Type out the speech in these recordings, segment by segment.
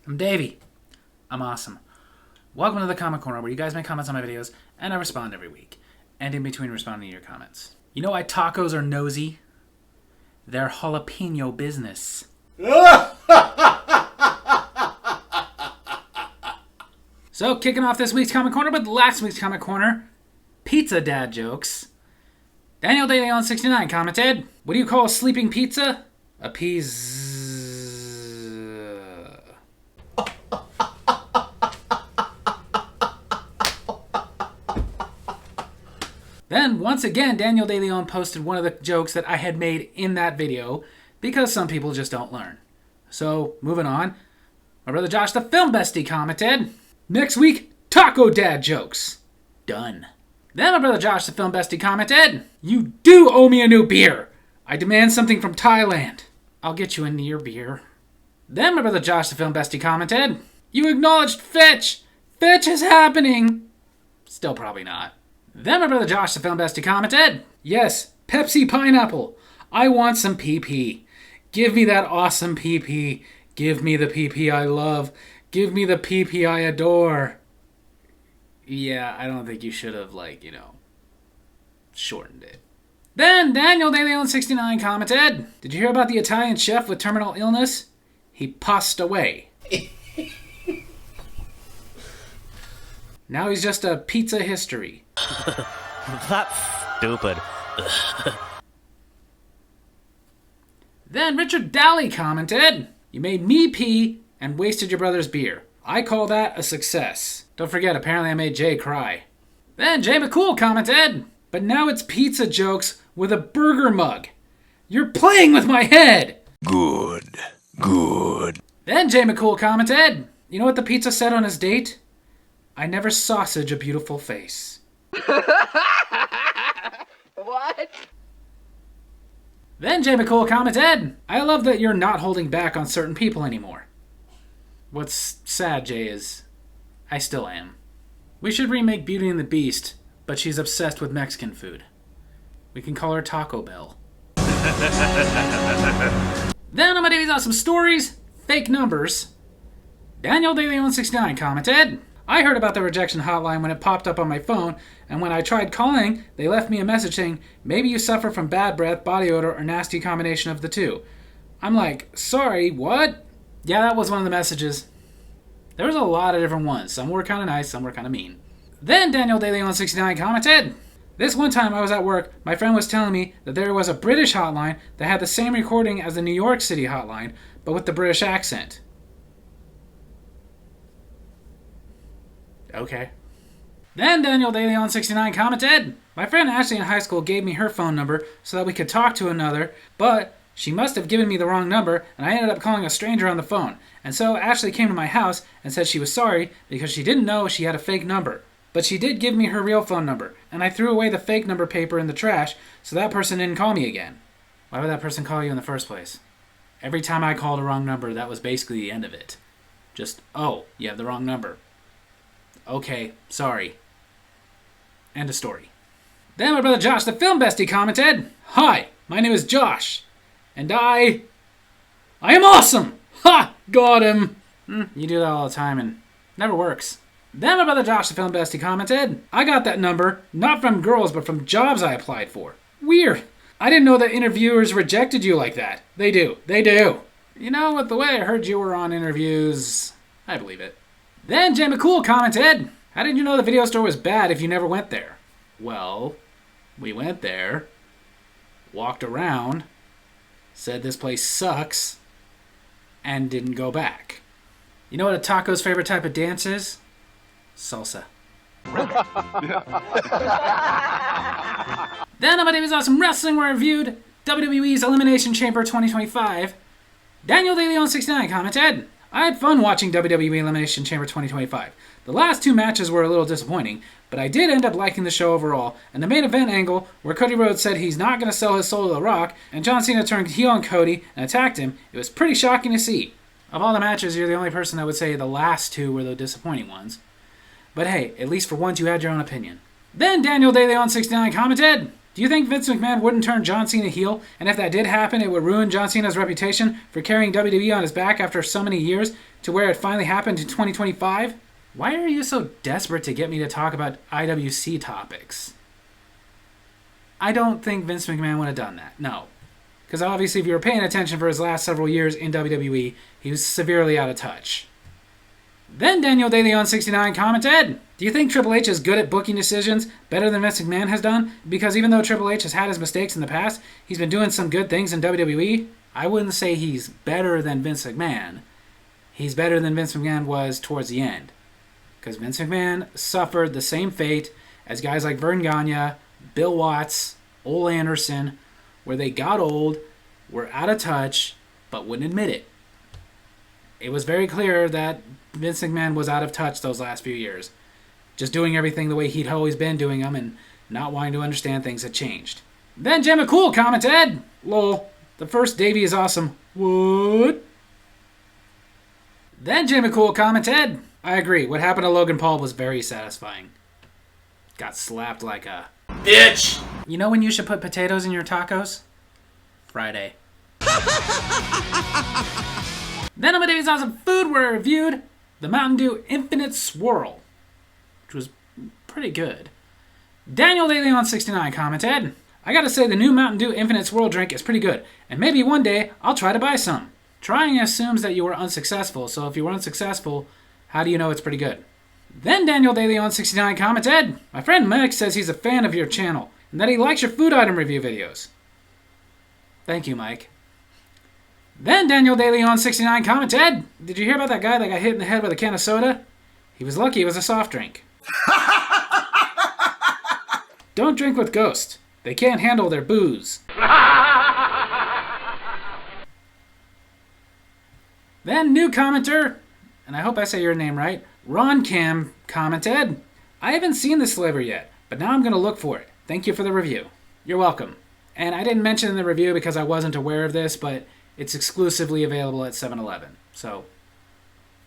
I'm Davey. I'm awesome. Welcome to the Comic Corner, where you guys make comments on my videos, and I respond every week. And in between responding to your comments. You know why tacos are nosy? They're jalapeno business. So, kicking off this week's Comic Corner with last week's Comic Corner, pizza dad jokes. Daniel DeLeon 69 commented, "What do you call a sleeping pizza? A pizza." Then, once again, Daniel DeLeon posted one of the jokes that I had made in that video, because some people just don't learn. So, moving on, my brother Josh, the film bestie, commented, "Next week, taco dad jokes." Done. Then my brother Josh, the film bestie, commented, "You do owe me a new beer. I demand something from Thailand. I'll get you a near beer." Then my brother Josh, the film bestie, commented, "You acknowledged Fetch. Fetch is happening." Still probably not. Then my brother Josh, the film bestie, commented, "Yes, Pepsi Pineapple. I want some PP. Give me that awesome PP. Give me the PP I love. Give me the PP I adore." Yeah, I don't think you should have, shortened it. Then Daniel DeLeon 69 commented, "Did you hear about the Italian chef with terminal illness? He passed away. Now he's just a pizza history." That's stupid. Then Richard Daly commented, "You made me pee and wasted your brother's beer. I call that a success. Don't forget, apparently I made Jay cry." Then Jay McCool commented, "But now it's pizza jokes with a burger mug. You're playing with my head." Good. Then Jay McCool commented, "You know what the pizza said on his date? I never sausage a beautiful face." What? Then Jay McCool commented, "I love that you're not holding back on certain people anymore." What's sad, Jay, is I still am. We should remake Beauty and the Beast, but she's obsessed with Mexican food. We can call her Taco Bell. Then on my Davy's Awesome Stories, fake numbers, Daniel DeLeon 69 commented, "I heard about the rejection hotline when it popped up on my phone, and when I tried calling, they left me a message saying, 'Maybe you suffer from bad breath, body odor, or nasty combination of the two.' I'm like, 'Sorry, what?' Yeah, that was one of the messages. There was a lot of different ones. Some were kind of nice, some were kind of mean." Then Daniel DeLeon 69 commented, "This one time I was at work, my friend was telling me that there was a British hotline that had the same recording as the New York City hotline, but with the British accent." Okay. Then Daniel DeLeon 69 commented, "My friend Ashley in high school gave me her phone number so that we could talk to another, but she must have given me the wrong number, and I ended up calling a stranger on the phone. And so Ashley came to my house and said she was sorry because she didn't know she had a fake number. But she did give me her real phone number, and I threw away the fake number paper in the trash, so that person didn't call me again." Why would that person call you in the first place? Every time I called a wrong number, that was basically the end of it. Just, "Oh, you have the wrong number. Okay, sorry." End of story. Then my brother Josh, the film bestie, commented, "Hi, my name is Josh, and I am awesome! Ha! Got him!" You do that all the time and never works. Then my brother Josh, the film bestie, commented, "I got that number, not from girls, but from jobs I applied for. Weird. I didn't know that interviewers rejected you like that. They do. You know, with the way I heard you were on interviews, I believe it." Then Jay McCool commented, "How did you know the video store was bad if you never went there?" Well, we went there, walked around, said this place sucks, and didn't go back. You know what a taco's favorite type of dance is? Salsa. Then on my Davy's Awesome Wrestling, where I reviewed WWE's Elimination Chamber 2025, Daniel DeLeon 69 commented, "I had fun watching WWE Elimination Chamber 2025. The last two matches were a little disappointing, but I did end up liking the show overall, and the main event angle, where Cody Rhodes said he's not going to sell his soul to The Rock, and John Cena turned heel on Cody and attacked him, it was pretty shocking to see. Of all the matches, you're the only person that would say the last two were the disappointing ones. But hey, at least for once you had your own opinion." Then Daniel DeLeon 69 commented, Do you think Vince McMahon wouldn't turn John Cena heel? And if that did happen, it would ruin John Cena's reputation for carrying WWE on his back after so many years to where it finally happened in 2025? Why are you so desperate to get me to talk about IWC topics? I don't think Vince McMahon would have done that, no. Because obviously if you were paying attention for his last several years in WWE, he was severely out of touch. Then Daniel DeLeon69 commented, do you think Triple H is good at booking decisions, better than Vince McMahon has done? Because even though Triple H has had his mistakes in the past, he's been doing some good things in WWE. I wouldn't say he's better than Vince McMahon. He's better than Vince McMahon was towards the end. Because Vince McMahon suffered the same fate as guys like Vern Gagne, Bill Watts, Ole Anderson, where they got old, were out of touch, but wouldn't admit it. It was very clear that Vince McMahon was out of touch those last few years. Just doing everything the way he'd always been doing them and not wanting to understand things had changed. Then Jim McCool commented, lol, the first Davey is awesome. What? Then Jim McCool commented, I agree, what happened to Logan Paul was very satisfying. Got slapped like a bitch. You know when you should put potatoes in your tacos? Friday. Then on my Dave's Awesome Food, we reviewed the Mountain Dew Infinite Swirl, which was pretty good. Daniel DeLeon69 commented, I gotta say the new Mountain Dew Infinite Swirl drink is pretty good, and maybe one day I'll try to buy some. Trying assumes that you were unsuccessful, so if you were unsuccessful, how do you know it's pretty good? Then Daniel DeLeon69 commented, my friend Mike says he's a fan of your channel, and that he likes your food item review videos. Thank you, Mike. Then Daniel DeLeon69 commented, did you hear about that guy that got hit in the head with a can of soda? He was lucky it was a soft drink. Don't drink with ghosts. They can't handle their booze. Then new commenter, and I hope I say your name right, Ron Cam commented, I haven't seen this flavor yet, but now I'm going to look for it. Thank you for the review. You're welcome. And I didn't mention in the review because I wasn't aware of this, but it's exclusively available at 7-Eleven. So,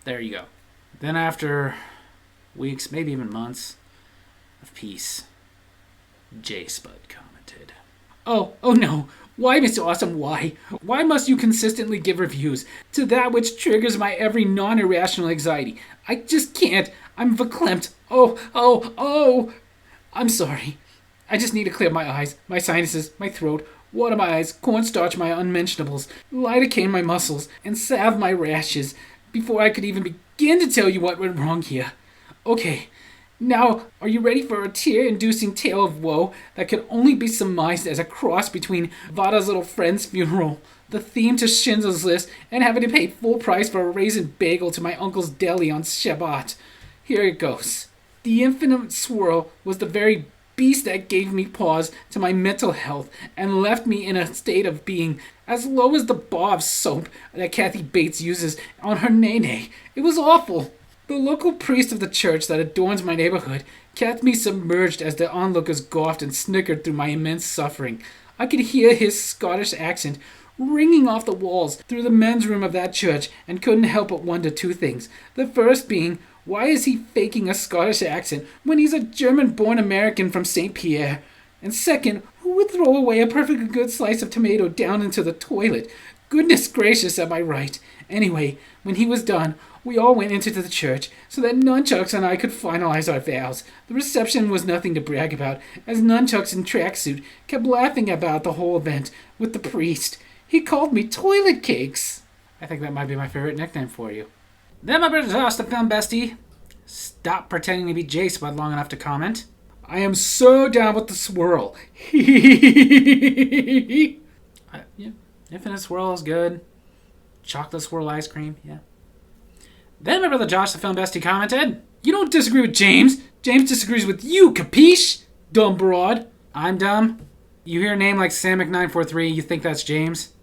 there you go. Then after weeks, maybe even months of peace, J Spud commented, Oh no. Why, Mr. Awesome, why? Why must you consistently give reviews to that which triggers my every non-irrational anxiety? I just can't. I'm verklempt. Oh. I'm sorry. I just need to clear my eyes, my sinuses, my throat, water my eyes, cornstarch my unmentionables, lidocaine my muscles, and salve my rashes before I could even begin to tell you what went wrong here. Okay. Now, are you ready for a tear-inducing tale of woe that could only be surmised as a cross between Vada's little friend's funeral, the theme to Schindler's List, and having to pay full price for a raisin bagel to my uncle's deli on Shabbat? Here it goes. The Infinite Swirl was the very beast that gave me pause to my mental health and left me in a state of being as low as the bar of soap that Kathy Bates uses on her nene. It was awful. The local priest of the church that adorns my neighborhood kept me submerged as the onlookers gawked and snickered through my immense suffering. I could hear his Scottish accent ringing off the walls through the men's room of that church and couldn't help but wonder two things. The first being, why is he faking a Scottish accent when he's a German-born American from St. Pierre? And second, who would throw away a perfectly good slice of tomato down into the toilet? Goodness gracious, am I right? Anyway, when he was done, we all went into the church so that Nunchucks and I could finalize our vows. The reception was nothing to brag about, as Nunchucks in tracksuit kept laughing about the whole event with the priest. He called me Toilet Cakes. I think that might be my favorite nickname for you. Then my brother Josh, the film bestie, stop pretending to be J Spud long enough to comment. I am so down with the swirl. Yeah, Infinite Swirl is good. Chocolate swirl ice cream, yeah. Then my brother Josh, the film bestie, commented, you don't disagree with James. James disagrees with you, capiche? Dumb broad. I'm dumb. You hear a name like Samick943, you think that's James?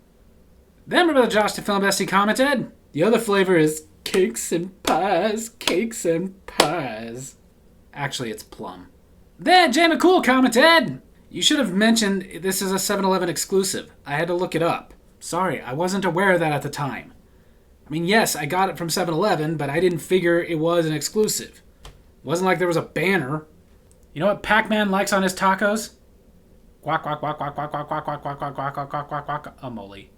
Then my brother Josh, the film bestie, commented, the other flavor is cakes and pies, cakes and pies. Actually, it's plum. Then Jay McCool commented, you should have mentioned this is a 7-Eleven exclusive. I had to look it up. Sorry, I wasn't aware of that at the time. I mean, yes, I got it from 7-Eleven, but I didn't figure it was an exclusive. It wasn't like there was a banner. You know what Pac-Man likes on his tacos? Quack, quack, quack, quack, quack, quack, quack, quack, quack, quack, quack, quack, quack, quack, quack, a molly.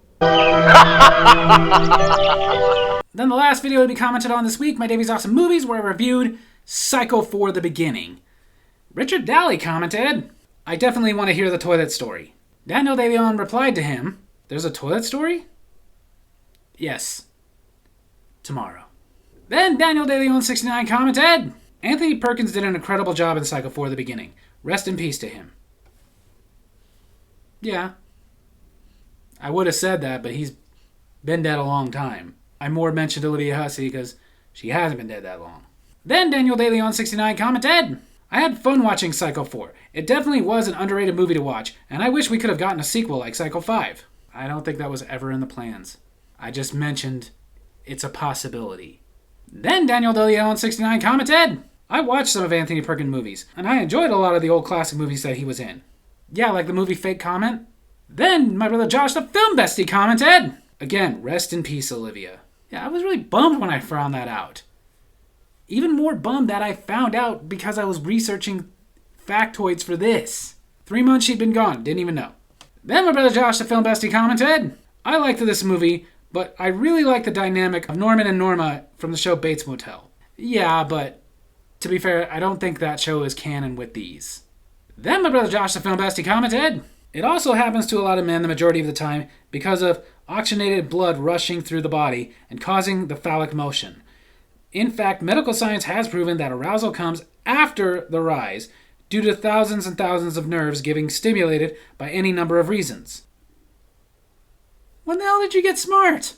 Then the last video to be commented on this week, my Davy's Awesome Movies, where I reviewed Psycho 4: The Beginning. Richard Daly commented, I definitely want to hear the toilet story. Daniel De Leon replied to him, there's a toilet story? Yes. Tomorrow. Then Daniel De Leon 69 commented, Anthony Perkins did an incredible job in Psycho 4: The Beginning. Rest in peace to him. Yeah. I would have said that, but he's been dead a long time. I more mentioned Olivia Hussey because she hasn't been dead that long. Then Daniel De Leon 69 commented, I had fun watching Psycho 4. It definitely was an underrated movie to watch, and I wish we could have gotten a sequel like Psycho 5. I don't think that was ever in the plans. I just mentioned it's a possibility. Then Daniel De Leon 69 commented, I watched some of Anthony Perkins movies, and I enjoyed a lot of the old classic movies that he was in. Yeah, like the movie Fake Comment. Then my brother Josh, the film bestie, commented, again, rest in peace, Olivia. Yeah, I was really bummed when I found that out. Even more bummed that I found out because I was researching factoids for this. 3 months she'd been gone, didn't even know. Then my brother Josh, the film bestie, commented, I liked this movie, but I really like the dynamic of Norman and Norma from the show Bates Motel. Yeah, but to be fair, I don't think that show is canon with these. Then my brother Josh, the film bestie, commented, it also happens to a lot of men the majority of the time because of oxygenated blood rushing through the body and causing the phallic motion. In fact, medical science has proven that arousal comes after the rise due to thousands and thousands of nerves getting stimulated by any number of reasons. When the hell did you get smart?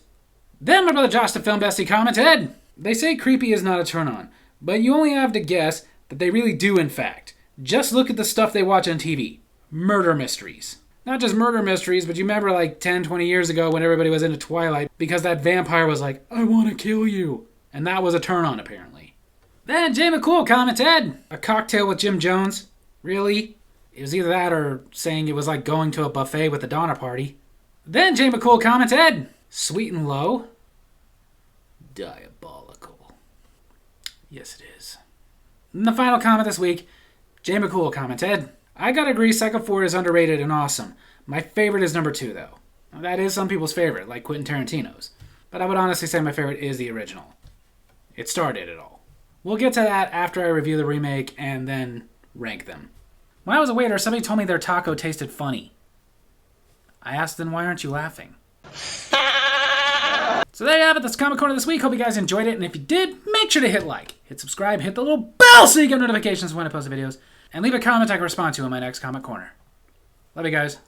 Then my brother Josh, the film bestie, commented, they say creepy is not a turn-on, but you only have to guess that they really do in fact. Just look at the stuff they watch on TV. Murder mysteries. Not just murder mysteries, but you remember like 10, 20 years ago when everybody was into Twilight because that vampire was like, I want to kill you. And that was a turn-on, apparently. Then Jay McCool commented, a cocktail with Jim Jones? Really? It was either that or saying it was like going to a buffet with the Donner Party. Then Jay McCool commented, sweet and low? Diabolical. Yes, it is. And the final comment this week, Jay McCool commented, I gotta agree Psycho 4 is underrated and awesome. My favorite is number 2, though. Now, that is some people's favorite, like Quentin Tarantino's. But I would honestly say my favorite is the original. It started it all. We'll get to that after I review the remake and then rank them. When I was a waiter, somebody told me their taco tasted funny. I asked them, why aren't you laughing? So there you have it. That's Comic Corner this week. Hope you guys enjoyed it. And if you did, make sure to hit like, hit subscribe, hit the little bell so you get notifications when I post videos, and leave a comment I can respond to in my next Comic Corner. Love you guys.